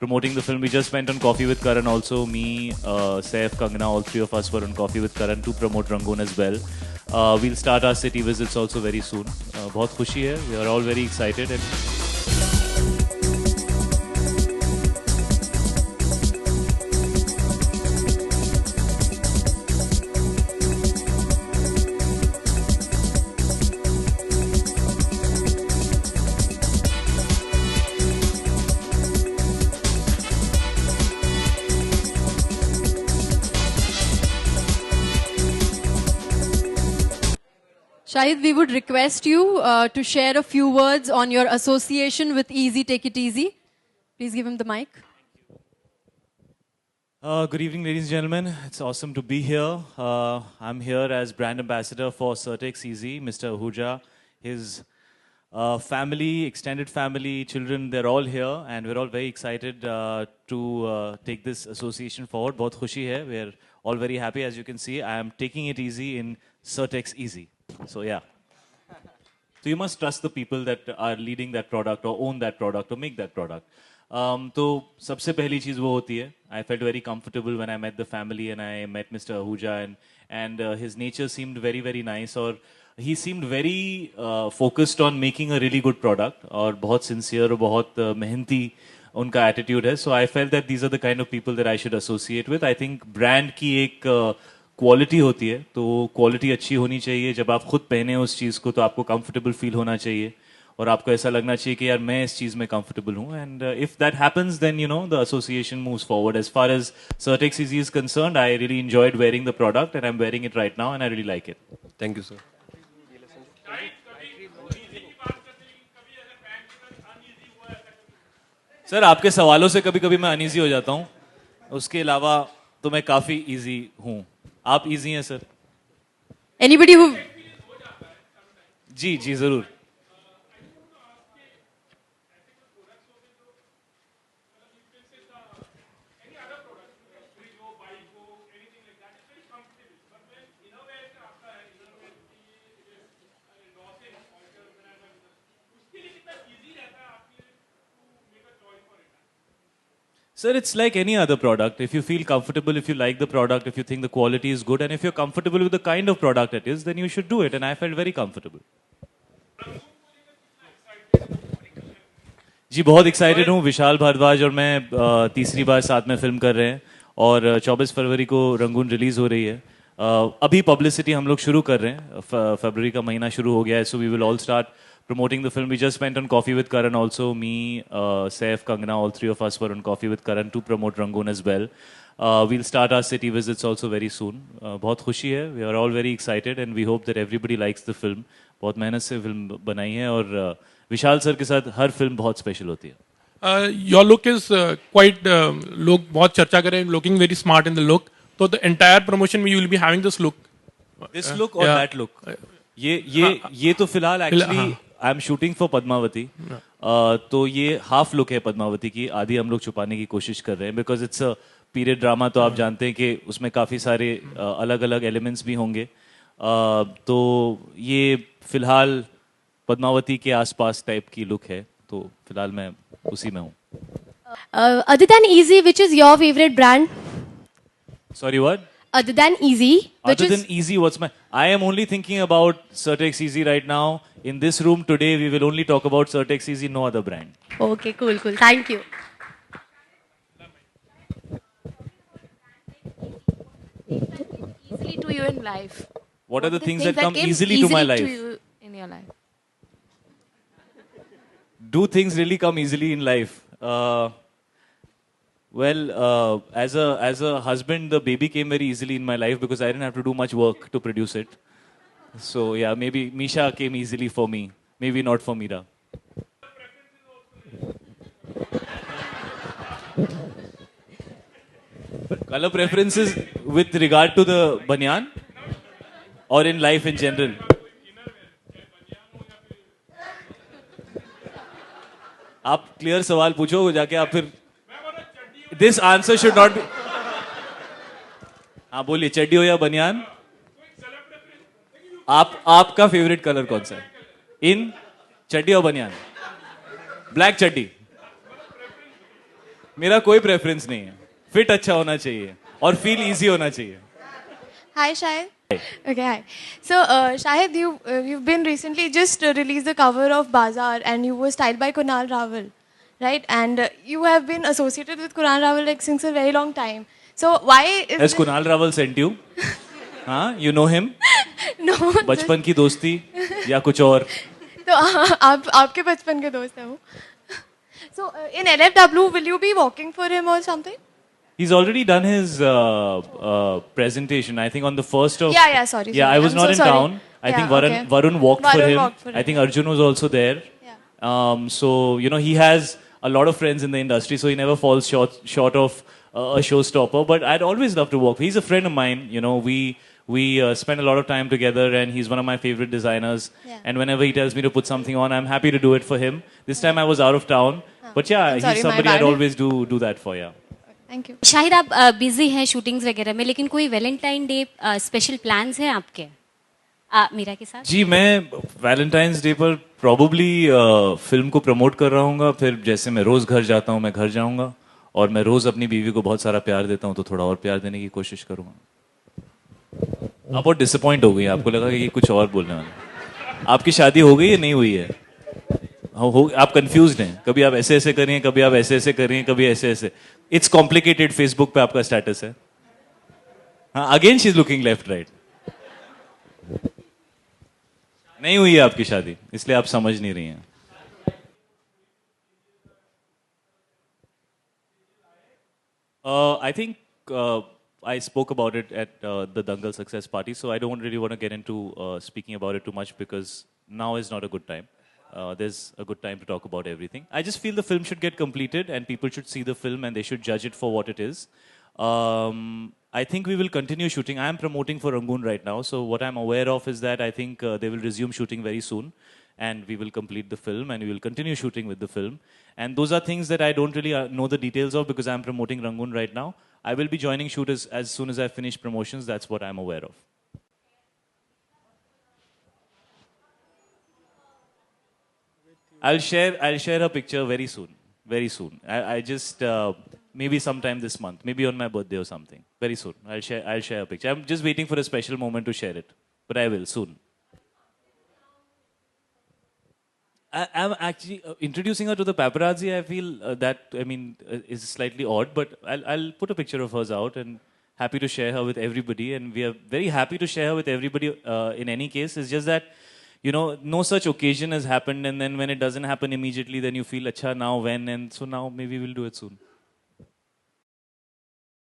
promoting the film. We just went on Coffee with Karan also. Me, Saif, Kangana, all three of us were on Coffee with Karan to promote Rangoon as well. We'll start our city visits also very soon. बहुत खुशी है. We are all very excited. Shahid, we would request you to share a few words on your association with Easy Take It Easy. Please give him the mic. Good evening, ladies and gentlemen. It's awesome to be here. I'm here as brand ambassador for Certex Easy, Mr. Ahuja. His family, extended family, children, they're all here, and we're all very excited to take this association forward. बहुत खुशी है. We're all very happy. As you can see, I am taking it easy in Certex Easy. So yeah. So you must trust the people that are leading that product or own that product or make that product. तो सबसे पहली चीज़ वो होती है. I felt very comfortable when I met the family and I met Mr. Ahuja and his nature seemed very very nice और he seemed very focused on making a really good product और बहुत sincere और बहुत मेहनती उनका attitude है. So I felt that these are the kind of people that I should associate with. I think brand की एक क्वालिटी होती है तो क्वालिटी अच्छी होनी चाहिए. जब आप खुद पहने उस चीज़ को तो आपको कंफर्टेबल फील होना चाहिए और आपको ऐसा लगना चाहिए कि यार मैं इस चीज़ में कंफर्टेबल हूँ. And if that happens then you know the association moves forward. As far as Certex Easy is concerned, I really enjoyed wearing the product and I'm wearing it right now and I really like it. Thank you, sir. Sir आपके सवालों से कभी कभी मैं uneasy हो जाता हूँ. उसके अलावा तो मैं काफ़ी ईजी हूँ. आप इजी हैं सर? Anybody who... जी जी जरूर. Sir, it's like any other product. If you feel comfortable, if you like the product, if you think the quality is good, and if you're comfortable with the kind of product it is, then you should do it. And I felt very comfortable. जी बहुत excited हूँ. विशाल भारद्वाज और मैं तीसरी बार साथ में film कर रहे हैं और 24 फरवरी को रंगून रिलीज हो रही है. अभी पब्लिसिटी हम लोग शुरू कर रहे हैं. फरवरी का महीना शुरू हो गया है. So we will all start promoting the film. We just went on Coffee with Karan also. Me, Saif, Kangana, all three of us were on Coffee with Karan to promote Rangoon as well. We'll start our city visits also very soon. बहुत खुशी है. We are all very excited and we hope that everybody likes the film. बहुत मेहनत से film बनाई है और विशाल sir के साथ हर फिल्म बहुत स्पेशल होती है. Your look is quite लोग बहुत चर्चा कर रहे हैं. Looking very smart in the look. So the entire promotion में you will be having this look. This look or that look? ये तो फिलहाल actually I am shooting for Padmavati. तो ये हाफ लुक है पद्मावती की. आधी हम लोग छुपाने की कोशिश कर रहे हैं because it's a period drama. तो आप जानते हैं कि उसमें काफ़ी सारे अलग अलग एलिमेंट्स भी होंगे. तो ये फिलहाल पद्मावती के आसपास टाइप की लुक है. तो फिलहाल मैं उसी में हूँ. Other than Easy, which is your favorite brand? Sorry what? Other than Easy, Other than Easy, what's my... I am only thinking about Certex Easy right now. In this room today, we will only talk about Certex Easy, no other brand. Okay, cool. Thank you. Easily to you in life. What are the things that come came easily to my life? To you in your life? Do things really come easily in life? As a husband, the baby came very easily in my life because I didn't have to do much work to produce it. So yeah, maybe Misha came easily for me. Maybe not for Meera. Color preferences with regard to the banyan or in life in general? आप clear सवाल पूछो जाके आप फिर. This answer should not be. हाँ बोलिए. चड्डी हो या बनियान? आपका फेवरेट कलर कौन सा है? इन चड्डी और बनियान? ब्लैक चड्डी. मेरा कोई प्रेफरेंस नहीं है. फिट अच्छा होना चाहिए और फील इजी होना चाहिए. Hi, Shahid. Okay, hi. So, Shahid, you've been recently just released the cover of Bazaar, and you were styled by Kunal Rawal, right? And you have been associated with Kunal Rawal like since a very long time. So why is Has Kunal Rawal sent you? हाँ, you know him? no? बचपन की दोस्ती या कुछ और? तो आपके बचपन के दोस्त हैं वो. So in LFW, will you be walking for him or something? He's already done his presentation. I think on the first of. Yeah, sorry. Yeah, I was I'm not so in sorry. town. I Yeah, think okay. Varun walked for Varun him. walked for I him, think Arjun was also there. Yeah. So he has a lot of friends in the industry, so he never falls short of a showstopper. But I'd always love to walk. He's a friend of mine. We spend a lot of time together, and he's one of my favorite designers. Yeah. And whenever he tells me to put something on, I'm happy to do it for him. This time I was out of town, but yeah, I'm sorry, he's my somebody I'd bad. always do that for. Yeah. Thank you. Shahid आप busy हैं shootings वगैरह में लेकिन कोई Valentine day special plans हैं आपके मीरा के साथ जी मैं वैलेंटाइंस डे पर प्रॉब्ली फिल्म को प्रमोट कर रहा हूँ. फिर जैसे मैं रोज घर जाता हूँ, मैं घर जाऊंगा और मैं रोज अपनी बीवी को बहुत सारा प्यार देता हूँ, तो थोड़ा और प्यार देने की कोशिश करूंगा. आप बहुत डिसअपॉइंट हो गई, आपको लगा कि कुछ और बोलने वाले. आपकी शादी हो गई या नहीं हुई है? आप कंफ्यूज्ड हैं, कभी आप ऐसे ऐसे करिए, कभी आप ऐसे ऐसे करिए, कभी ऐसे ऐसे. It's complicated. फेसबुक पे आपका स्टेटस है. हाँ, again she is looking left right. नहीं हुई है आपकी शादी, इसलिए आप समझ नहीं रही हैं. I think I spoke about it at the Dangal success party, so I don't really want to get into speaking about it too much because now is not a good time. There's a good time to talk about everything. I just feel the film should get completed and people should see the film and they should judge it for what it is. I think we will continue shooting. I am promoting for Rangoon right now, so what I'm aware of is that I think they will resume shooting very soon and we will complete the film and we will continue shooting with the film. And those are things that I don't really know the details of because I'm promoting Rangoon right now. I will be joining shoot as soon as I finish promotions. That's what I'm aware of. I'll share a picture very soon. Very soon. I just maybe sometime this month, maybe on my birthday or something. Very soon. I'll share a picture. I'm just waiting for a special moment to share it, but I will soon. I'm actually introducing her to the paparazzi. I feel is slightly odd, but I'll put a picture of hers out and happy to share her with everybody. And we are very happy to share her with everybody. In any case, it's just that no such occasion has happened, and then when it doesn't happen immediately, then you feel, acha, now when? And so now maybe we'll do it soon.